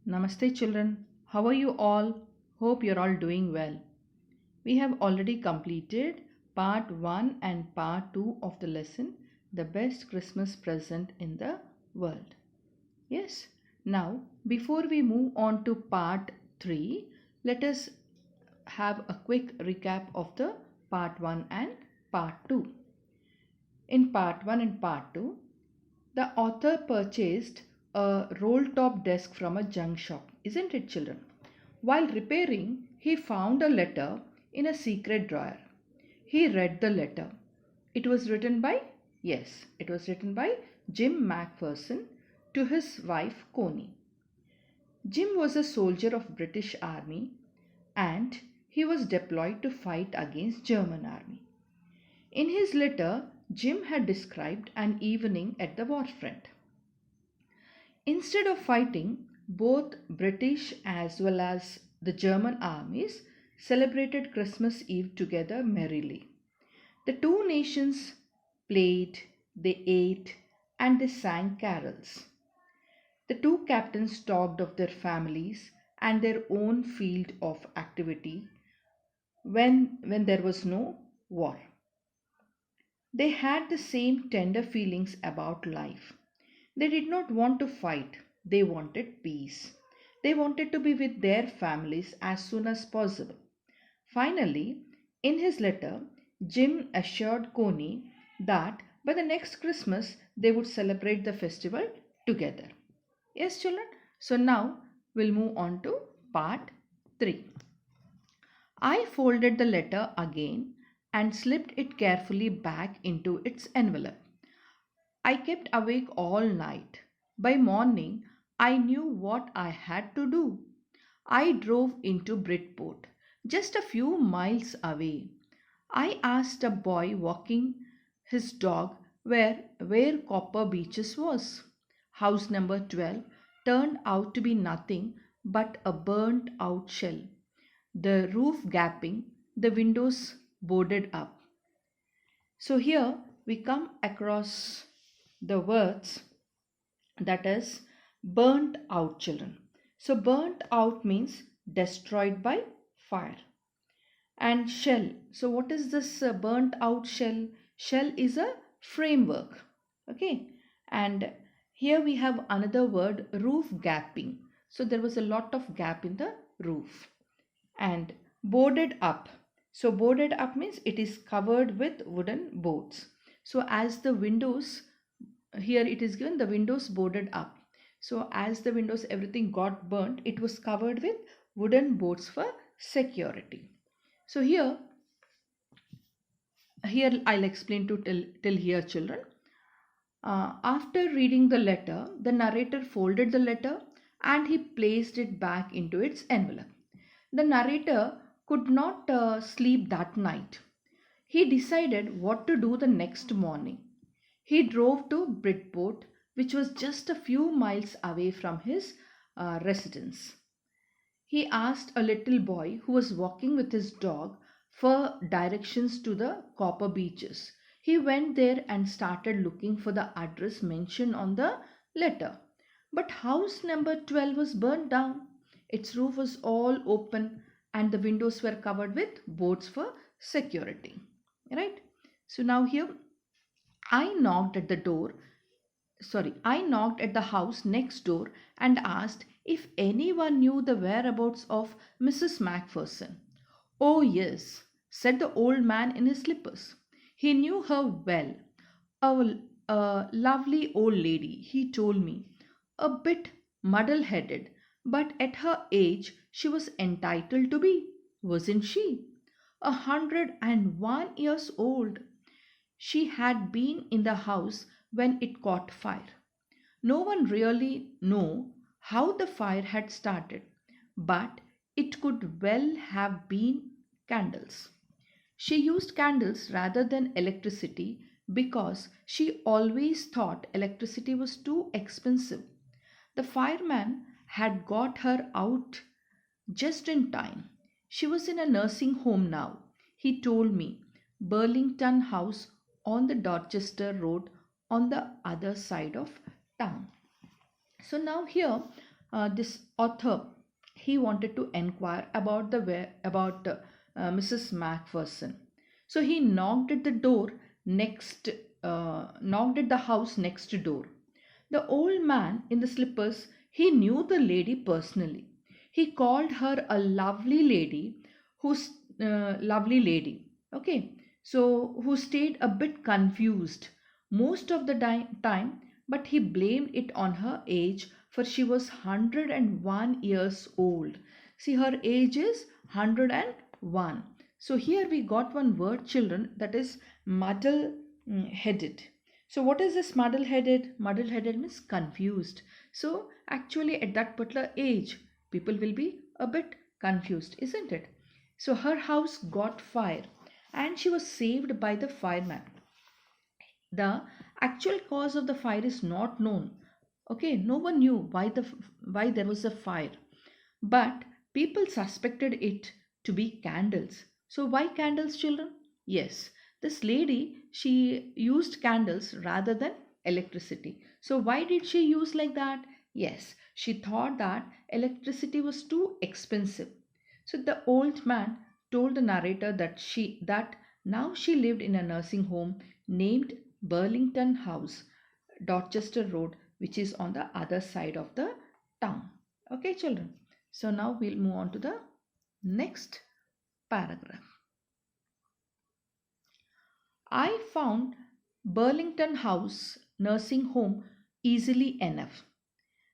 Namaste children. How are you all? Hope you're all doing well. We have already completed part 1 and part 2 of the lesson, The Best Christmas Present in the World. Yes. Now, before we move on to part 3, let us have a quick recap of the part 1 and part 2. In part 1 and part 2, the author purchased a roll top desk from a junk shop, isn't it, children? While repairing, he found a letter in a secret drawer. He read the letter. It was written by, yes, it was written by Jim MacPherson to his wife Connie. Jim was a soldier of British Army and he was deployed to fight against German Army. In his letter, Jim had described an evening at the war front. Instead of fighting, both British as well as the German armies celebrated Christmas Eve together merrily. The two nations played, they ate, and they sang carols. The two captains talked of their families and their own field of activity when there was no war. They had the same tender feelings about life. They did not want to fight, they wanted peace. They wanted to be with their families as soon as possible. Finally, in his letter, Jim assured Connie that by the next Christmas they would celebrate the festival together. Yes, children? So now we'll move on to part 3. I folded the letter again and slipped it carefully back into its envelope. I kept awake all night. By morning, I knew what I had to do. I drove into Bridport, just a few miles away. I asked a boy walking his dog where Copper Beaches was. House number 12 turned out to be nothing but a burnt out shell. The roof gaping, the windows boarded up. So here we come across the words that is burnt out, children. So burnt out means destroyed by fire. And shell. So what is this burnt out shell? Shell is a framework. Okay. And here we have another word, roof gapping. So there was a lot of gap in the roof. And boarded up. So boarded up means it is covered with wooden boards. So as the windows, here it is given the windows boarded up. So as the windows everything got burnt, it was covered with wooden boards for security. So here I'll explain to till here, children. After reading the letter, the narrator folded the letter and he placed it back into its envelope. The narrator could not sleep that night. He decided what to do the next morning. He drove to Bridport, which was just a few miles away from his residence. He asked a little boy who was walking with his dog for directions to the Copper Beaches. He went there and started looking for the address mentioned on the letter. But house number 12 was burnt down. Its roof was all open and the windows were covered with boards for security. Right? So now here I knocked at the door. I knocked at the house next door and asked if anyone knew the whereabouts of Mrs. MacPherson. Oh, yes, said the old man in his slippers. He knew her well. A lovely old lady, he told me. A bit muddle headed, but at her age she was entitled to be, wasn't she? 101 years old. She had been in the house when it caught fire. No one really knew how the fire had started, but it could well have been candles. She used candles rather than electricity because she always thought electricity was too expensive. The fireman had got her out just in time. She was in a nursing home now, he told me. Burlington House on the Dorchester Road on the other side of town. So now here this author, he wanted to inquire about the where about Mrs. Macpherson. So he knocked at the door next, knocked at the house next door. The old man in the slippers, he knew the lady personally. He called her a lovely lady, who's lovely lady. Okay, so who stayed a bit confused most of the time, but he blamed it on her age, for she was 101 years old. See, her age is 101. So here we got one word, children, that is muddle headed. So what is this muddle headed? Muddle headed means confused. So actually at that particular age, people will be a bit confused, isn't it? So her house got fire and she was saved by the fireman. The actual cause of the fire is not known. Okay, no one knew why there was a fire, but people suspected it to be candles. So why candles, children? Yes, this lady, she used candles rather than electricity. So why did she use like that? Yes, she thought that electricity was too expensive. So the old man told the narrator that now she lived in a nursing home named Burlington House, Dorchester Road, which is on the other side of the town. Okay, children. So now we'll move on to the next paragraph. I found Burlington House nursing home easily enough.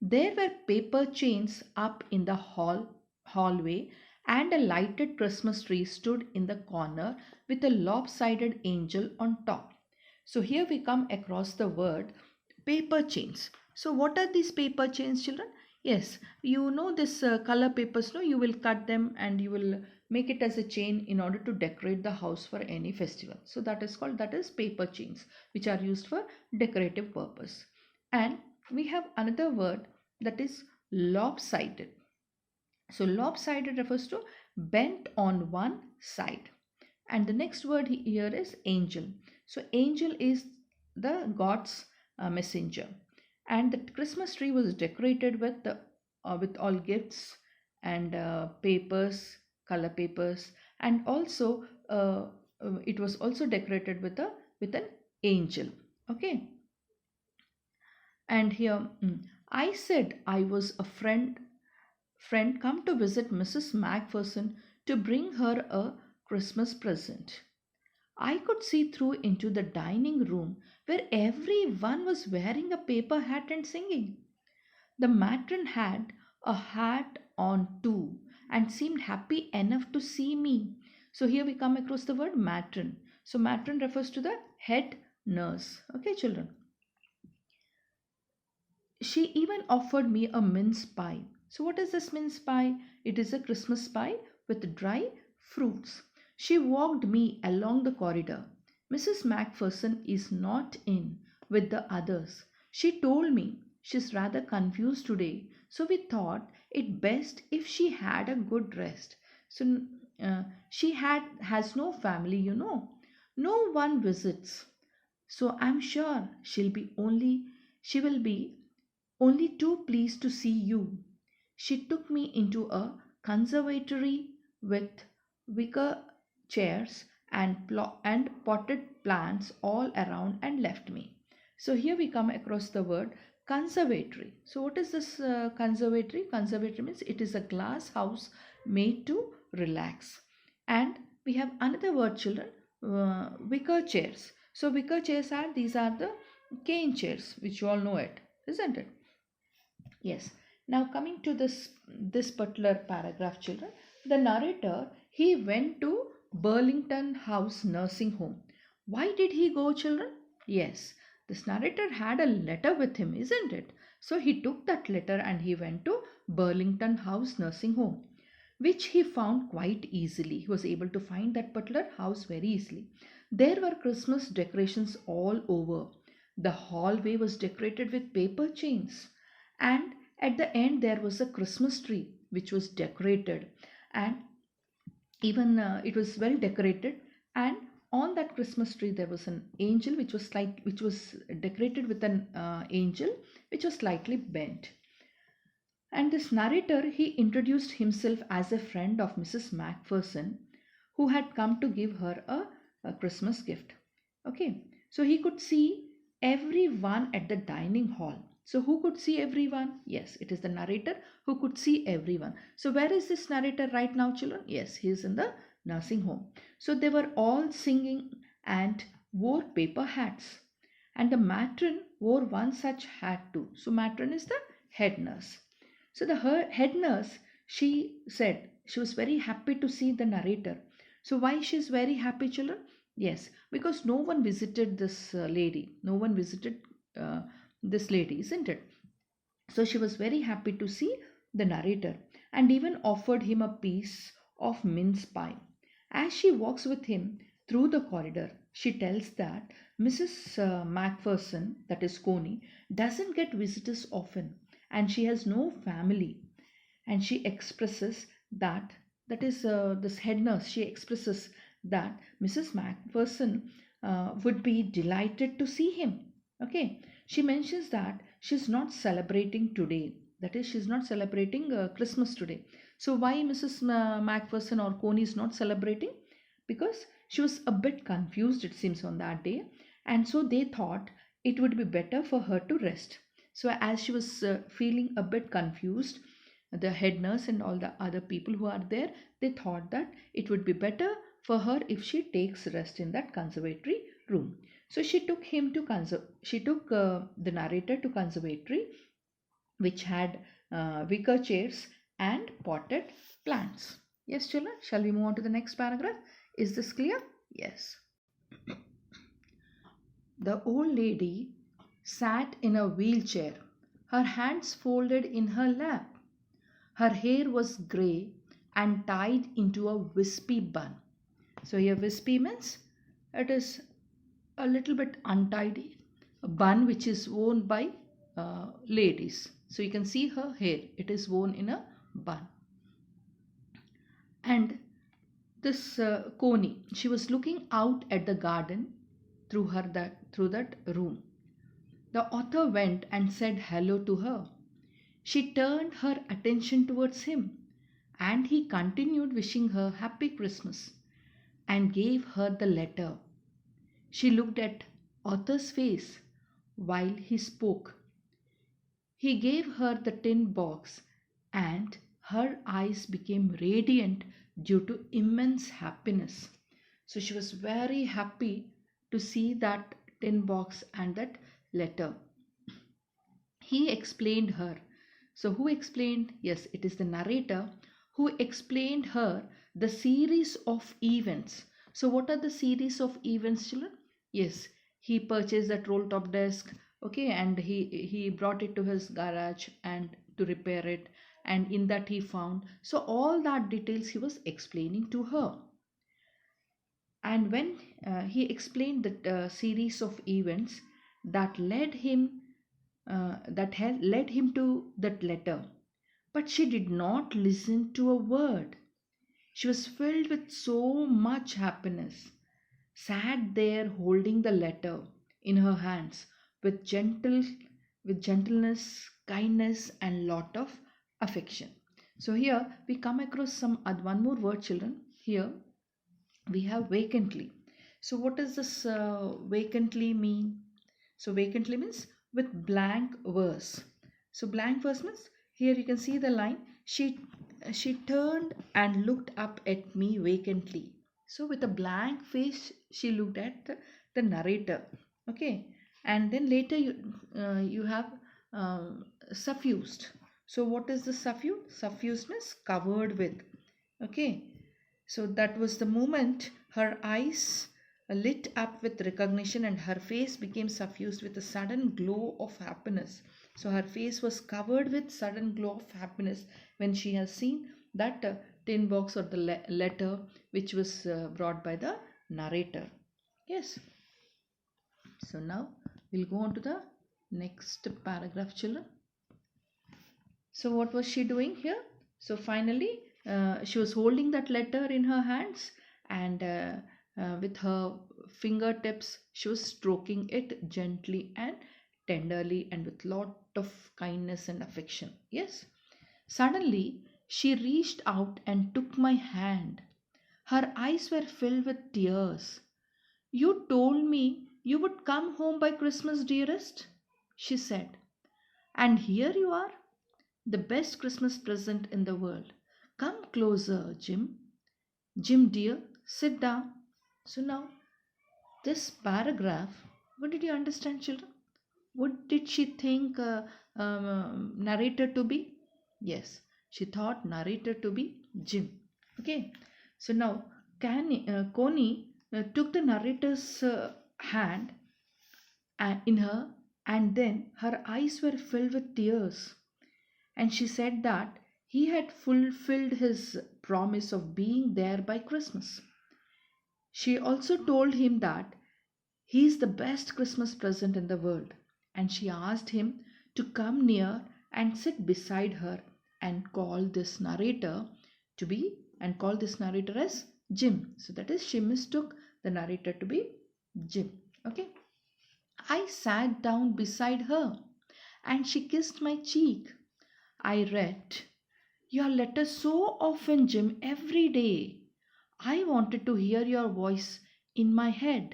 There were paper chains up in the hallway, and a lighted Christmas tree stood in the corner with a lopsided angel on top. So here we come across the word paper chains. So what are these paper chains, children? Yes, you know this color papers, no? You will cut them and you will make it as a chain in order to decorate the house for any festival. So that is paper chains, which are used for decorative purpose. And we have another word, that is lopsided. So lopsided refers to bent on one side. And the next word here is angel. So angel is the God's messenger. And the Christmas tree was decorated with all gifts and papers, color papers, and also it was also decorated with an angel. Okay. And here, I said I was a friend come to visit Mrs. Macpherson to bring her a Christmas present. I could see through into the dining room where everyone was wearing a paper hat and singing. The matron had a hat on too and seemed happy enough to see me. So here we come across the word matron. So matron refers to the head nurse. Okay, children. She even offered me a mince pie. So, what is this mince pie? It is a Christmas pie with dry fruits. She walked me along the corridor. Mrs. Macpherson is not in with the others. She told me she's rather confused today, so we thought it best if she had a good rest. So, she has no family, you know. No one visits. So I'm sure she will be only too pleased to see you. She took me into a conservatory with wicker chairs and potted plants all around and left me. So here we come across the word conservatory. So what is this conservatory? Conservatory means it is a glass house made to relax. And we have another word, children, wicker chairs. So wicker chairs are, these are the cane chairs, which you all know it, isn't it? Yes. Now coming to this particular paragraph, children, the narrator, he went to Burlington House nursing home. Why did he go, children? Yes, this narrator had a letter with him, isn't it? So he took that letter and he went to Burlington House nursing home, which he found quite easily. He was able to find that particular house very easily. There were Christmas decorations all over. The hallway was decorated with paper chains, and at the end there was a Christmas tree which was decorated, and even it was well decorated. And on that Christmas tree there was an angel which was decorated with an angel which was slightly bent. And this narrator, he introduced himself as a friend of Mrs. Macpherson, who had come to give her a Christmas gift. Okay, so he could see everyone at the dining hall. So who could see everyone? Yes, it is the narrator who could see everyone. So where is this narrator right now, children? Yes, he is in the nursing home. So they were all singing and wore paper hats. And the matron wore one such hat too. So matron is the head nurse. So the her head nurse, she said she was very happy to see the narrator. So why she is very happy, children? Yes, because no one visited this lady. No one visited uh, this lady, isn't it? So she was very happy to see the narrator and even offered him a piece of mince pie. As she walks with him through the corridor, she tells that Mrs. Macpherson, that is Coney, doesn't get visitors often and she has no family. And she expresses that, that is this head nurse, she expresses that Mrs. Macpherson would be delighted to see him. Okay, she mentions that she's not celebrating today, that is she's not celebrating Christmas today. So why Mrs. Macpherson or Coney is not celebrating? Because she was a bit confused, it seems, on that day, and so they thought it would be better for her to rest. So as she was feeling a bit confused, the head nurse and all the other people who are there, they thought that it would be better for her if she takes rest in that conservatory room. So she took him to the narrator to conservatory, which had wicker chairs and potted plants. Yes, children, shall we move on to the next paragraph? Is this clear? Yes. The old lady sat in a wheelchair, her hands folded in her lap. Her hair was grey and tied into a wispy bun. So here wispy means it is a little bit untidy. A bun which is worn by ladies. So you can see her hair. It is worn in a bun. And this Coney, she was looking out at the garden through that room. The author went and said hello to her. She turned her attention towards him, and he continued wishing her happy Christmas and gave her the letter. She looked at Arthur's face while he spoke. He gave her the tin box, and her eyes became radiant due to immense happiness. So she was very happy to see that tin box and that letter. He explained her. So, who explained? Yes, it is the narrator who explained her the series of events. So, what are the series of events, children? Yes, he purchased that roll top desk, okay, and he brought it to his garage and to repair it, and in that he found. So, all that details he was explaining to her. And when he explained the series of events that led him to that letter, but she did not listen to a word. She was filled with so much happiness, sat there holding the letter in her hands with gentleness, kindness, and lot of affection. So here we come across one more word, children. Here we have vacantly. So what does this vacantly mean? So vacantly means with blank verse. So blank verse means here you can see the line. She turned and looked up at me vacantly. So with a blank face, she looked at the narrator. Okay, and then later you have suffused. So what is the suffused? Suffused means covered with. Okay, so that was the moment her eyes lit up with recognition and her face became suffused with a sudden glow of happiness. So her face was covered with sudden glow of happiness when she has seen that tin box or the letter which was brought by the narrator. Yes. So now we'll go on to the next paragraph, children. So what was she doing here? So finally, she was holding that letter in her hands, and with her fingertips, she was stroking it gently and tenderly and with lot of kindness and affection. Yes. Suddenly, she reached out and took my hand. Her eyes were filled with tears. You told me you would come home by Christmas, dearest, she said. And here you are, the best Christmas present in the world. Come closer, Jim. Jim, dear, sit down. So now, this paragraph, what did you understand, children? What did she think narrator to be? Yes, she thought narrator to be Jim. Okay, so now Connie took the narrator's hand in her, and then her eyes were filled with tears. And she said that he had fulfilled his promise of being there by Christmas. She also told him that he is the best Christmas present in the world, and she asked him to come near and sit beside her and call this narrator to be and call this narrator as Jim. So that is, she mistook the narrator to be Jim. Okay. I sat down beside her and she kissed my cheek. I read your letter so often, Jim, every day. I wanted to hear your voice in my head.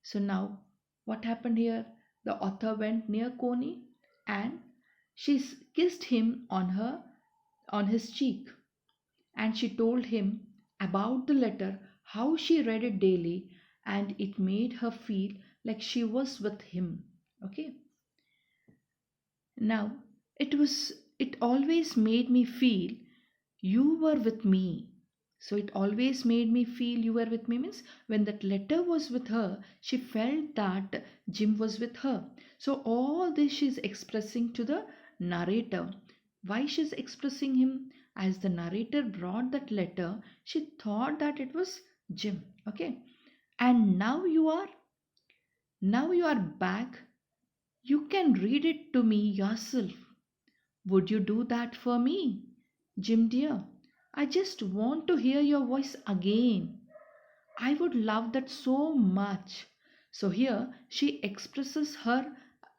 So now, what happened here? The author went near Coney and she kissed him on his cheek, and she told him about the letter, how she read it daily, and it made her feel like she was with him. Okay. Now, it always made me feel you were with me. So it always made me feel you were with me means when that letter was with her, she felt that Jim was with her. So all this she's expressing to the narrator. Why she's expressing him? As the narrator brought that letter, she thought that it was Jim. Okay. And now you are back. You can read it to me yourself. Would you do that for me, Jim dear? I just want to hear your voice again. I would love that so much. So here she expresses her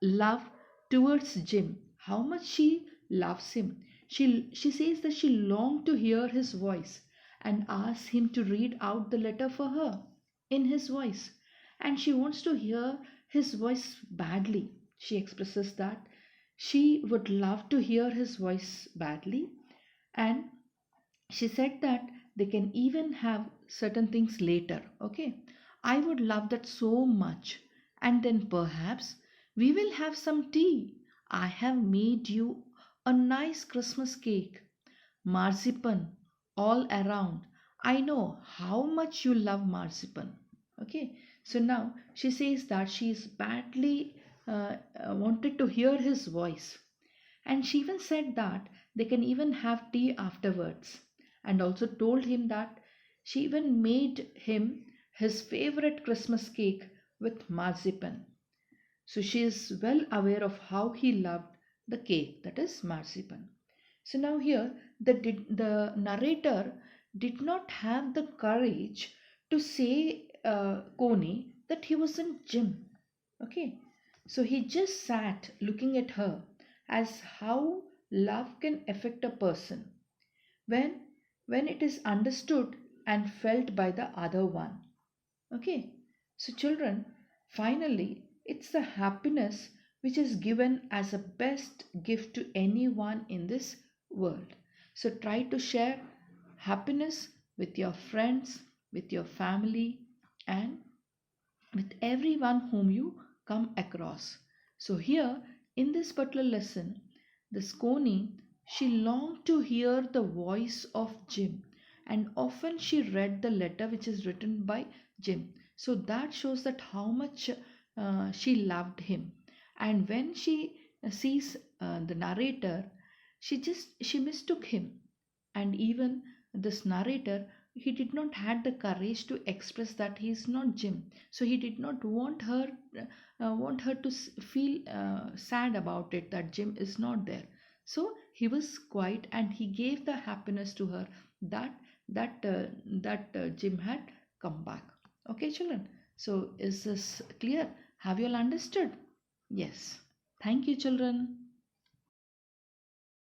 love towards Jim, how much she loves him. She says that she longed to hear his voice and asks him to read out the letter for her in his voice. And she wants to hear his voice badly. She expresses that she would love to hear his voice badly, and she said that they can even have certain things later. Okay, I would love that so much. And then perhaps we will have some tea. I have made you a nice Christmas cake, marzipan all around. I know how much you love marzipan. Okay, so now she says that she is badly wanted to hear his voice, and she even said that they can even have tea afterwards, and also told him that she even made him his favorite Christmas cake with marzipan. So she is well aware of how he loved the cake, that is marzipan. So now here the narrator did not have the courage to say Coney that he wasn't Jim. Okay, so he just sat looking at her as how love can affect a person when when it is understood and felt by the other one. Okay, so children, finally, it's the happiness which is given as a best gift to anyone in this world. So try to share happiness with your friends, with your family, and with everyone whom you come across. So here in this particular lesson, the Scony, she longed to hear the voice of Jim, and often she read the letter which is written by Jim. So that shows that how much she loved him. And when she sees the narrator, she mistook him, and even this narrator, he did not had the courage to express that he is not Jim. So he did not want her to feel sad about it that Jim is not there. So he was quiet and he gave the happiness to her that Jim had come back. Okay, children, so is this clear? Have you all understood? Yes. Thank you, children.